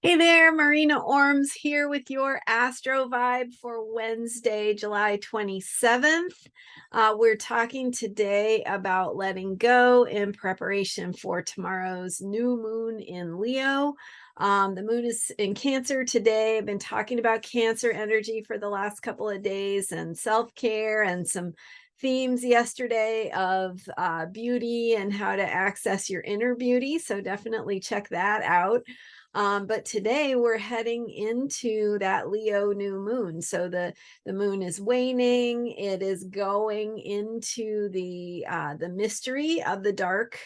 Hey there, Marina Ormes here with your Astro Vibe for Wednesday, July 27th. We're talking today about letting go in preparation for tomorrow's new moon in Leo. The moon is in Cancer today. I've been talking about Cancer energy for the last couple of days and self-care and some themes yesterday of beauty and how to access your inner beauty. So definitely check that out. But today we're heading into that Leo new moon. So the moon is waning. It is going into the mystery of the dark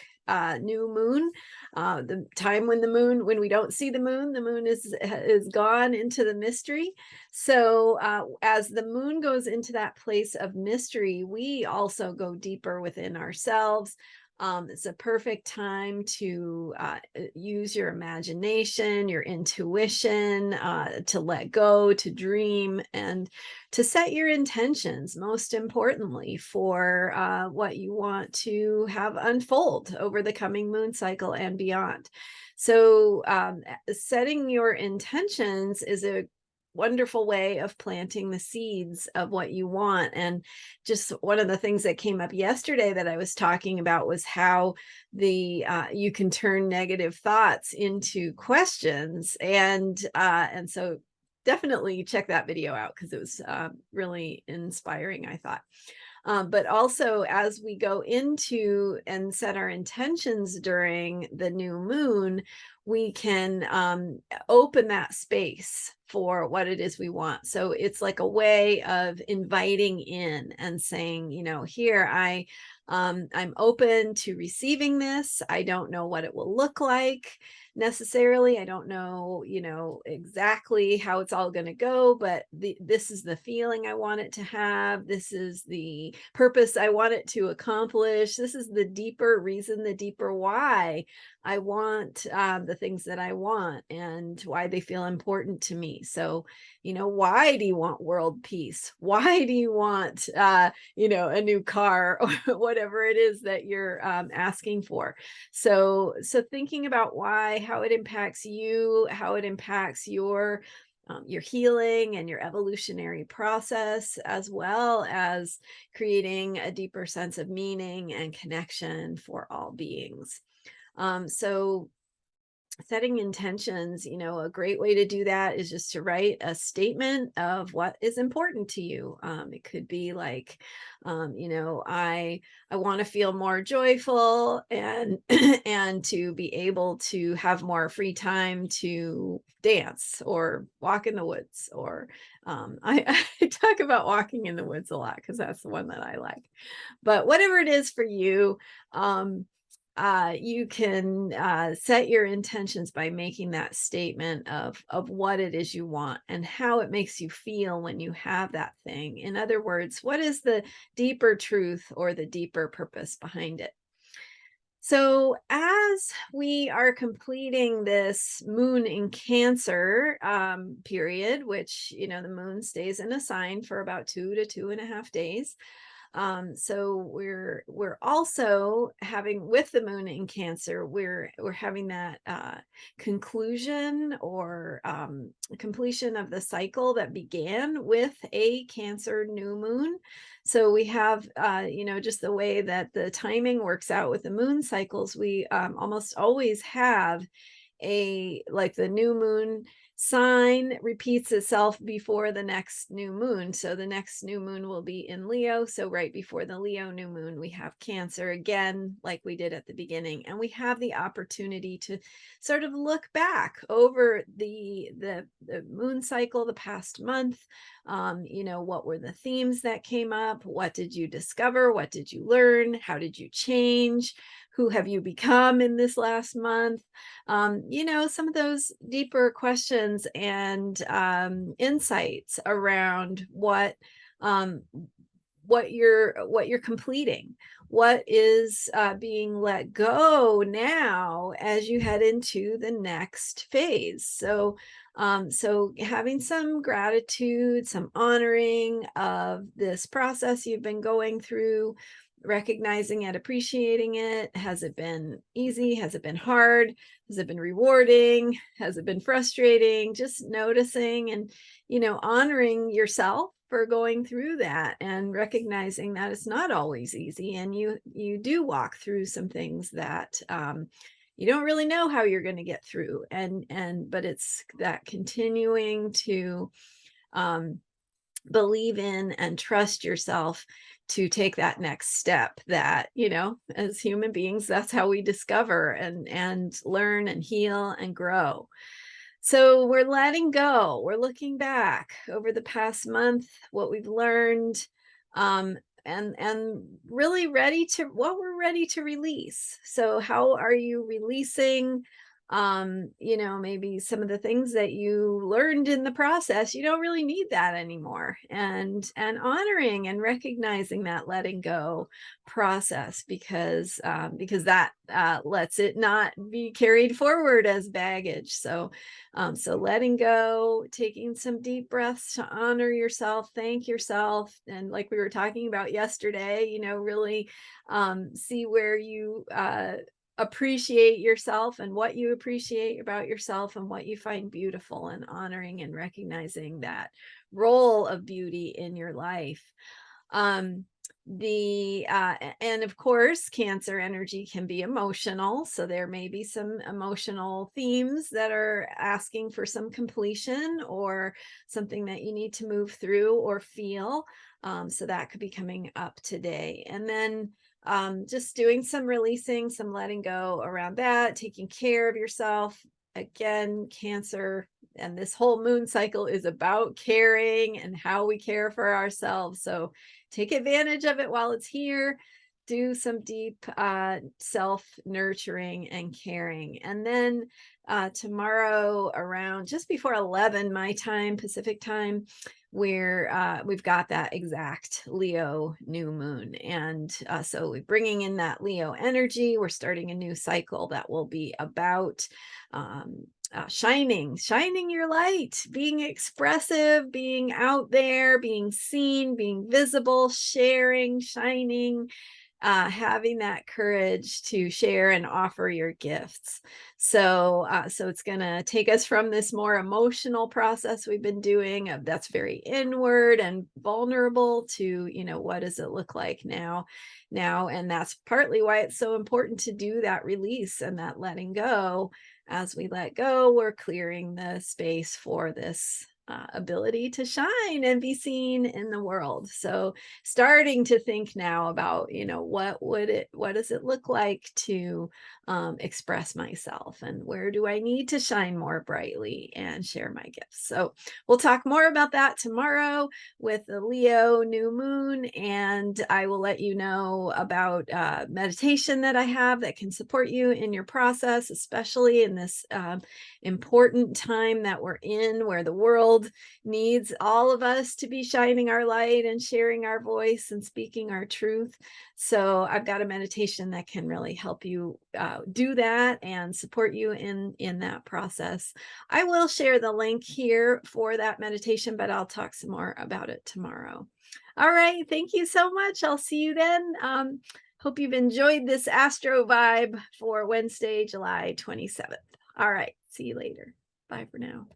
new moon. The time when we don't see the moon is gone into the mystery. So as the moon goes into that place of mystery, we also go deeper within ourselves. It's a perfect time to use your imagination, your intuition, to let go, to dream, and to set your intentions, most importantly, for what you want to have unfold over the coming moon cycle and beyond. So setting your intentions is a wonderful way of planting the seeds of what you want. And just one of the things that came up yesterday that I was talking about was how the you can turn negative thoughts into questions, and so definitely check that video out because it was really inspiring, I thought. But also, as we go into and set our intentions during the new moon, we can open that space for what it is we want. So it's like a way of inviting in and saying, here I'm open to receiving this. I don't know what it will look like necessarily. I don't know, exactly how it's all going to go, but this is the feeling I want it to have. This is the purpose I want it to accomplish. This is the deeper reason, the deeper why I want the things that I want and why they feel important to me. So, why do you want world peace? Why do you want, a new car or whatever it is that you're asking for? So thinking about why, how it impacts you, how it impacts your healing and your evolutionary process, as well as creating a deeper sense of meaning and connection for all beings. So setting intentions, a great way to do that is just to write a statement of what is important to you. It could be like, I want to feel more joyful and and to be able to have more free time to dance or walk in the woods. Or I talk about walking in the woods a lot because that's the one that I like. But whatever it is for you, you can set your intentions by making that statement of what it is you want and how it makes you feel when you have that thing. In other words, what is the deeper truth or the deeper purpose behind it? So as we are completing this moon in Cancer period, which, the moon stays in a sign for about 2 to 2.5 days. So we're also having, with the moon in Cancer, we're having that conclusion or completion of the cycle that began with a Cancer new moon. So we have, just the way that the timing works out with the moon cycles, we almost always have like the new moon sign repeats itself before the next new moon. So the next new moon will be in Leo. So right before the Leo new moon, we have Cancer again, like we did at the beginning. And we have the opportunity to sort of look back over the moon cycle, the past month. What were the themes that came up? What did you discover? What did you learn? How did you change? Who have you become in this last month? Some of those deeper questions and insights around what you're completing, what is being let go now as you head into the next phase. So having some gratitude, some honoring of this process you've been going through, recognizing it, appreciating it. Has it been easy? Has it been hard? Has it been rewarding? Has it been frustrating? Just noticing and, honoring yourself for going through that and recognizing that it's not always easy. And you do walk through some things that, you don't really know how you're going to get through. But it's that continuing to, um, believe in and trust yourself to take that next step that, as human beings, that's how we discover and learn and heal and grow. So we're letting go. We're looking back over the past month, what we've learned, um, and really ready to what we're ready to release. So how are you releasing? Maybe some of the things that you learned in the process, you don't really need that anymore. And honoring and recognizing that letting go process, because that lets it not be carried forward as baggage. So letting go, taking some deep breaths to honor yourself, thank yourself. And like we were talking about yesterday, really see where you appreciate yourself and what you appreciate about yourself and what you find beautiful, and honoring and recognizing that role of beauty in your life. Um, and of course, Cancer energy can be emotional, so there may be some emotional themes that are asking for some completion or something that you need to move through or feel. So that could be coming up today. And then just doing some releasing, some letting go around that, taking care of yourself. Again, Cancer and this whole moon cycle is about caring and how we care for ourselves. So take advantage of it while it's here. Do some deep self nurturing and caring. And then tomorrow around just before 11 my time, Pacific time, we've got that exact Leo new moon. And so we're bringing in that Leo energy. We're starting a new cycle that will be about shining your light, being expressive, being out there, being seen, being visible, sharing, shining, having that courage to share and offer your gifts. So it's going to take us from this more emotional process we've been doing that's very inward and vulnerable to, what does it look like now? And that's partly why it's so important to do that release and that letting go. As we let go, we're clearing the space for this ability to shine and be seen in the world. So starting to think now about, what does it look like to express myself, and where do I need to shine more brightly and share my gifts? So we'll talk more about that tomorrow with the Leo new moon, and I will let you know about meditation that I have that can support you in your process, especially in this important time that we're in, where the world needs all of us to be shining our light and sharing our voice and speaking our truth. So I've got a meditation that can really help you do that and support you in that process. I will share the link here for that meditation, but I'll talk some more about it tomorrow. All right. Thank you so much. I'll see you then. Hope you've enjoyed this Astro vibe for Wednesday, July 27th. All right. See you later. Bye for now.